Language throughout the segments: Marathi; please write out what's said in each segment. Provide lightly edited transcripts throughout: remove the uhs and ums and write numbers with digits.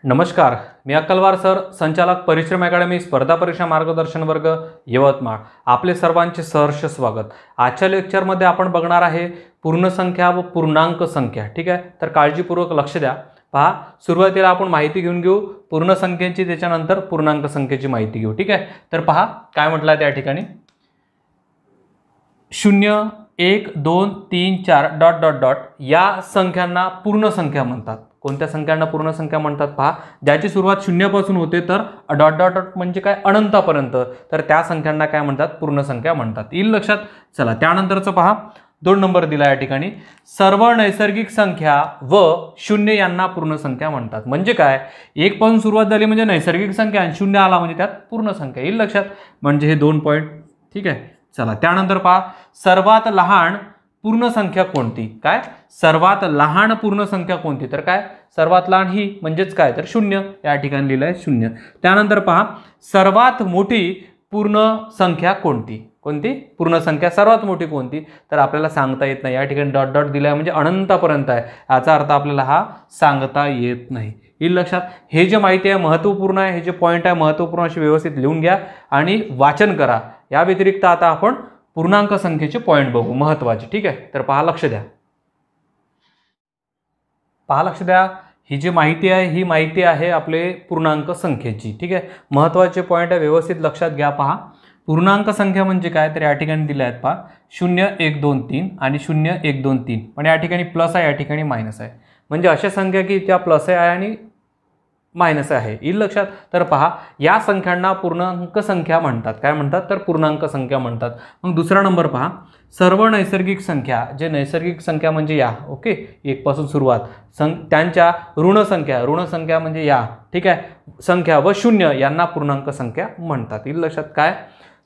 नमस्कार, मी अक्कलवार सर, संचालक परिश्रम अकॅडमी स्पर्धा परीक्षा मार्गदर्शन वर्ग यवतमाळ. आपले सर्वांचे सहर्ष स्वागत. आजच्या लेक्चरमध्ये आपण बघणार आहे पूर्ण संख्या व पूर्णांक संख्या. ठीक आहे, तर काळजीपूर्वक लक्ष द्या. पहा, सुरुवातीला आपण माहिती घेऊन घेऊ पूर्ण संख्येची, त्याच्यानंतर पूर्णांक संख्येची माहिती घेऊ. ठीक आहे, तर पहा काय म्हटलं आहे त्या ठिकाणी. 0, 1, 2, 3, 4 डॉट डॉट डॉट या संख्यांना पूर्ण संख्या म्हणतात. कोणत्या संख्यांना पूर्ण संख्या म्हणतात? पहा, ज्याची सुरुवात 0 पासून होते तर डॉट डॉट डॉट म्हणजे काय, अनंतापर्यंत, तर त्या संख्यांना काय म्हणतात? पूर्ण संख्या म्हणतात. येईल लक्षात. चला, त्यानंतरचं पहा 2 नंबर दिला या ठिकाणी. सर्व नैसर्गिक संख्या व 0 यांना पूर्ण संख्या म्हणतात. म्हणजे काय, 1 पासून सुरुवात झाली म्हणजे नैसर्गिक संख्या आणि 0 आला म्हणजे त्यात पूर्ण संख्या. येईल लक्षात. म्हणजे हे 2 पॉईंट. ठीक आहे, चला त्यानंतर पहा, सर्वात लहान पूर्ण संख्या कोणती? काय, सर्वात लहान पूर्ण संख्या कोणती? तर काय, सर्वात लहान ही म्हणजेच काय, तर 0. या ठिकाणी लिहिलं आहे 0. त्यानंतर पहा, सर्वात मोठी पूर्ण संख्या कोणती? कोणती पूर्ण संख्या सर्वात मोठी कोणती? तर आपल्याला सांगता येत नाही. या ठिकाणी डॉट डॉट दिला आहे म्हणजे अनंतापर्यंत आहे, याचा अर्थ आपल्याला हा सांगता येत नाही. येईल लक्षात. हे जे माहिती आहे महत्त्वपूर्ण आहे, हे जे पॉईंट आहे महत्त्वपूर्ण, असे व्यवस्थित लिहून घ्या आणि वाचन करा. या व्यतिरिक्त आता आपण पूर्णांक संख्येचे पॉईंट बघू महत्त्वाचे. ठीक आहे, तर पहा लक्ष द्या. पहा लक्ष द्या, ही जी माहिती आहे ही माहिती आहे आपले पूर्णांक संख्येची. ठीक आहे, महत्त्वाचे पॉईंट आहे, व्यवस्थित लक्षात घ्या. पहा, पूर्णांक संख्या म्हणजे काय, तर या ठिकाणी दिले आहेत. पहा, 0, 1, 2, 3 आणि 0, 1, 2, 3. पण या ठिकाणी प्लस आहे, या ठिकाणी मायनस आहे. म्हणजे अशा संख्या की त्या प्लस आहे आणि मायनस आहे. येईल लक्षात. तर पहा, या संख्यांना पूर्णांक संख्या म्हणतात. काय म्हणतात? तर पूर्णांक संख्या म्हणतात. मग दुसरा नंबर पहा, सर्व नैसर्गिक संख्या, जे नैसर्गिक संख्या म्हणजे या, ओके, 1 पासून सुरुवात, त्यांच्या ऋण संख्या म्हणजे या, ठीक आहे, संख्या व 0 यांना पूर्णांक संख्या म्हणतात. येईल लक्षात. काय,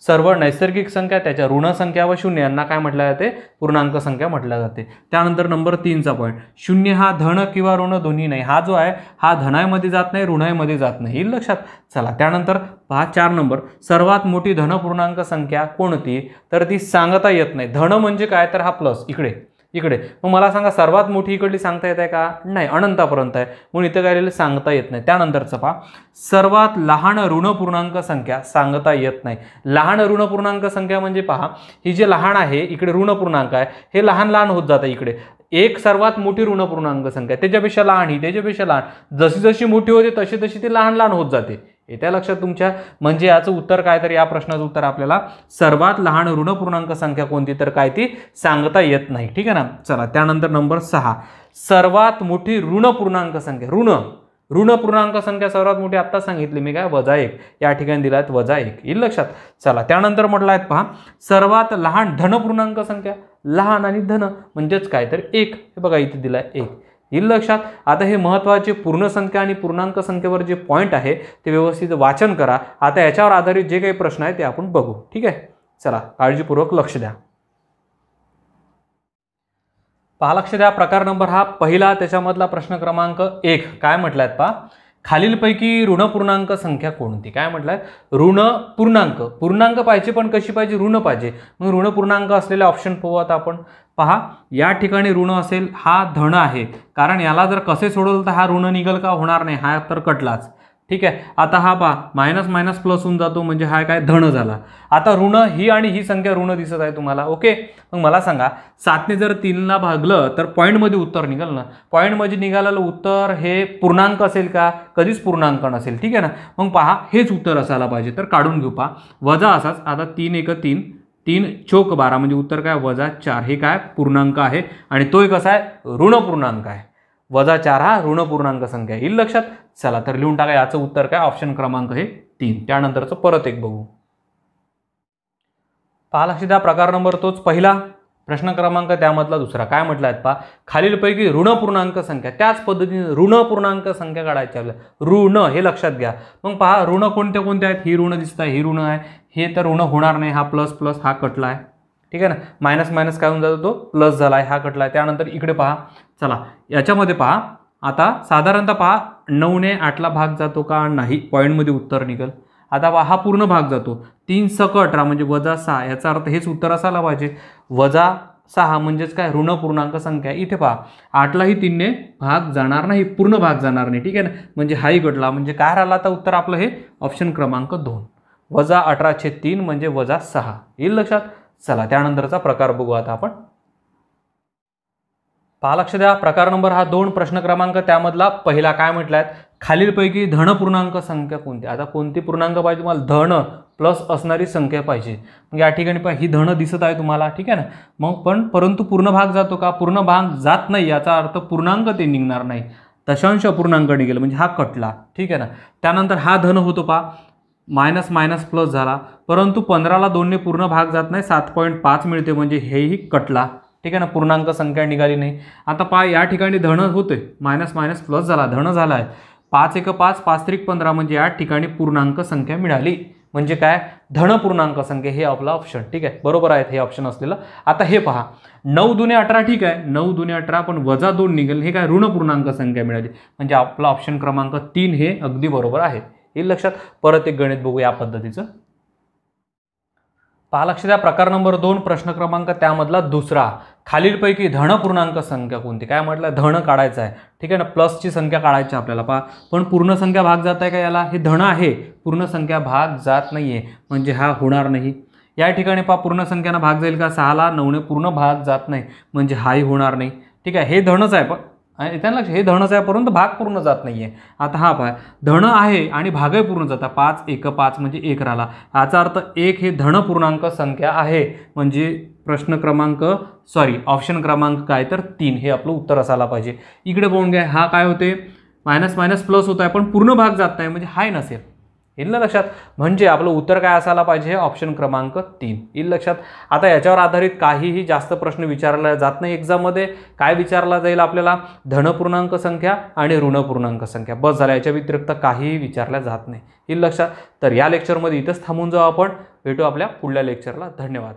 सर्व नैसर्गिक संख्या, त्याच्या ऋण संख्या व 0 यांना काय म्हटलं जाते? पूर्णांक संख्या म्हटल्या जाते. त्यानंतर नंबर 3चा पॉईंट, 0 हा धन किंवा ऋण दोन्ही नाही. हा जो आहे हा धनामध्ये जात नाही, ऋणामध्ये जात नाही. येईल लक्षात. चला त्यानंतर पहा 4 नंबर, सर्वात मोठी धन पूर्णांक संख्या कोणती? तर ती सांगता येत नाही. धन म्हणजे काय, तर हा प्लस इकडे. मग मला सांगा, सर्वात मोठी इकडली सांगता येत आहे का? नाही, अनंतापर्यंत आहे, म्हणून इथं काय सांगता येत नाही. त्यानंतरचं पहा, सर्वात लहान ऋण पूर्णांक संख्या सांगता येत नाही. लहान ऋण पूर्णांक संख्या म्हणजे पहा, ही जे लहान आहे इकडे ऋण पूर्णांक आहे, हे लहान लहान होत जातं इकडे. एक सर्वात मोठी ऋण पूर्णांक संख्या, त्याच्यापेक्षा लहान, ही त्याच्यापेक्षा लहान, जशी जशी मोठी होते तशी तशी ती लहान लहान होत जाते. येत्या लक्षात तुमच्या. म्हणजे याचं उत्तर काय, तर या प्रश्नाचं उत्तर आपल्याला सर्वात लहान ऋण पूर्णांक संख्या कोणती, तर काय ती सांगता येत नाही. ठीक आहे ना. चला त्यानंतर नंबर 6, सर्वात मोठी ऋण पूर्णांक संख्या. ऋण पूर्णांक संख्या सर्वात मोठी आत्ता सांगितली मी, काय, -1. या ठिकाणी दिला आहेत -1. येईल लक्षात. चला त्यानंतर म्हटलं आहेत पहा, सर्वात लहान धन पूर्णांक संख्या. लहान आणि धन म्हणजेच काय, तर 1. हे बघा इथे दिला आहे 1. येईल लक्षात. आता हे महत्त्वाचे पूर्ण संख्या आणि पूर्णांक संख्येवर जे पॉईंट आहे ते व्यवस्थित वाचन करा. आता याच्यावर आधारित जे काही प्रश्न आहेत ते आपण बघू. ठीक आहे, चला काळजीपूर्वक लक्ष द्या. पहा लक्ष द्या, प्रकार नंबर हा पहिला, त्याच्यामधला प्रश्न क्रमांक 1 काय म्हटलाय पहा, खालीलपैकी ऋण पूर्णांक संख्या कोणती? काय म्हटलंय, ऋण पूर्णांक पाहिजे, पण कशी पाहिजे, ऋण पाहिजे. मग ऋण पूर्णांक असलेले ऑप्शन पाहू आता आपण. पहा, या ठिकाणी ऋण असेल, हा धन आहे, कारण याला जर कसे सोडवलं तर हा ऋण निघल का, होणार नाही, हा तर कटलाच. ठीक आहे. आता हा पहा, मायनस मायनस प्लस होऊन जातो, म्हणजे हा काय, धन झाला. आता ऋण ही आणि ही संख्या ऋण दिसत आहे तुम्हाला. ओके, मग मला सांगा, 7ने जर 3ला भागलं तर पॉईंटमध्ये उत्तर निघाल ना. पॉईंटमध्ये निघालेलं उत्तर हे पूर्णांक असेल का? कधीच पूर्णांक नसेल. ठीक आहे ना. मग पहा, हेच उत्तर असायला पाहिजे, तर काढून घेऊ. पहा, वजा असाच. आता 3 1 3, 3 चौक 12, म्हणजे उत्तर काय, -4. हे काय, पूर्णांक आहे आणि तो एक कसा आहे, ऋण पूर्णांक आहे. -4 हा ऋण पूर्णांक संख्या. येईल लक्षात. चला तर लिहून टाका, याचं उत्तर काय, ऑप्शन क्रमांक हे 3. त्यानंतरचं परत एक बघू. पहा लक्ष द्या, प्रकार नंबर तोच पहिला, प्रश्न क्रमांक त्यामधला दुसरा. काय म्हटलं आहेत पहा, खालीलपैकी ऋण पूर्णांक संख्या. त्याच पद्धतीने ऋण पूर्णांक संख्या काढायची आपल्याला. ऋण हे लक्षात घ्या. मग पहा, ऋण कोणते कोणते आहेत, ही ऋण दिसत आहे, ही ऋण आहे, हे तर ऋण होणार नाही, हा प्लस प्लस हा कटला आहे. ठीक आहे ना. मायनस मायनस काय होऊन जातो, तो प्लस झाला आहे, हा कटला आहे. त्यानंतर इकडे पहा, चला याच्यामध्ये पहा, आता साधारणतः पहा, 9ने 8ला भाग जातो का, नाही, पॉईंटमध्ये उत्तर निघेल. आता पहा, हा पूर्ण भाग जातो, 3 × 18 म्हणजे -6. याचा अर्थ हेच उत्तर असायला पाहिजे, 6 म्हणजेच काय ऋण पूर्णांक संख्या. इथे पहा 8लाही 3ने भाग जाणार नाही, पूर्ण भाग जाणार नाही, ठीक आहे ना, म्हणजे हाही घडला. म्हणजे काय राहिलं आता उत्तर आपलं हे ऑप्शन क्रमांक 2 -18/3 म्हणजे -6 येईल लक्षात. चला त्यानंतरचा प्रकार बघू आता आपण. पहा लक्ष द्या, प्रकार नंबर हा 2 प्रश्न क्रमांक त्यामधला पहिला काय म्हटलाय, खालीलपैकी धन पूर्णांक संख्या कोणती. आता कोणती पूर्णांक पाहिजे तुम्हाला, धन प्लस असणारी संख्या पाहिजे. मग या ठिकाणी पहा ही धन दिसत आहे तुम्हाला, ठीक आहे ना, मग परंतु पूर्ण भाग जातो का, पूर्ण भाग जात नाही, याचा अर्थ पूर्णांक ते निघणार नाही, दशांश अपूर्णांक निघेल म्हणजे हा कटला, ठीक आहे ना. त्यानंतर हा धन होतो पहा, मायनस मायनस प्लस झाला, परंतु 15ला 2ने पूर्ण भाग जात नाही, 7.5 मिळते म्हणजे हेही कटला, ठीक आहे ना, पूर्णांक संख्या निघाली नाही. आता पहा या ठिकाणी धन होते, मायनस मायनस प्लस झाला, धन झाला आहे, 5 1 5 5 3 15 म्हणजे या ठिकाणी पूर्णांक संख्या मिळाली, म्हणजे काय धन पूर्णांक संख्या, हे आपला ऑप्शन, ठीक आहे, बरोबर आहे हे ऑप्शन असलेलं. आता हे पहा 9 दुने 18, ठीक आहे, 9 दुने 18 पण -2 निघेल, हे काय ऋण पूर्णांक संख्या मिळाली, म्हणजे आपला ऑप्शन क्रमांक 3 हे अगदी बरोबर आहे, हे लक्षात. परत एक गणित बघू या पद्धतीचं. पहा लक्ष द्या, प्रकार नंबर 2 प्रश्न क्रमांक त्यामधला दुसरा, खालीलपैकी धन पूर्णांक संख्या कोणती. काय म्हटलं, धन काढायचं आहे, ठीक आहे ना, प्लसची संख्या काढायची आपल्याला. पहा पण पूर्ण संख्या भाग जात आहे का याला, हे धन आहे, पूर्ण संख्या भाग जात नाहीये म्हणजे हा होणार नाही. या ठिकाणी पहा पूर्ण संख्यानं भाग जाईल का, 6ला 9ने पूर्ण भाग जात नाही म्हणजे हाही होणार नाही, ठीक आहे. हे धनच आहे, पण येत्या लक्ष, हे धनच आहे परंतु भाग पूर्ण जात नाहीये. आता हा पहा धन आहे आणि भागही पूर्ण जाता, 5 1 5 म्हणजे 1 राहिला, याचा अर्थ 1 हे धन पूर्णांक संख्या आहे, म्हणजे प्रश्न क्रमांक ऑप्शन क्रमांक काय तर 3 हे आपलं उत्तर असायला पाहिजे. इकडे पाहून घ्या, हा काय होते, मायनस मायनस प्लस होत आहे पण पूर्ण भाग जात नाही म्हणजे हाय नसेल, येईल ना लक्षात. म्हणजे आपलं उत्तर काय असायला पाहिजे, ऑप्शन क्रमांक 3 येईल लक्षात. आता याच्यावर आधारित काहीही जास्त प्रश्न विचारला जात नाही एक्झाममध्ये. काय विचारला जाईल आपल्याला, धन पूर्णांक संख्या आणि ऋण पूर्णांक संख्या, बस झाल्या, याच्या व्यतिरिक्त काहीही विचारल्या जात नाही, येईल लक्षात. तर या लेक्चरमध्ये इथंच थांबून जाऊ आपण, भेटू आपल्या पुढल्या लेक्चरला. धन्यवाद.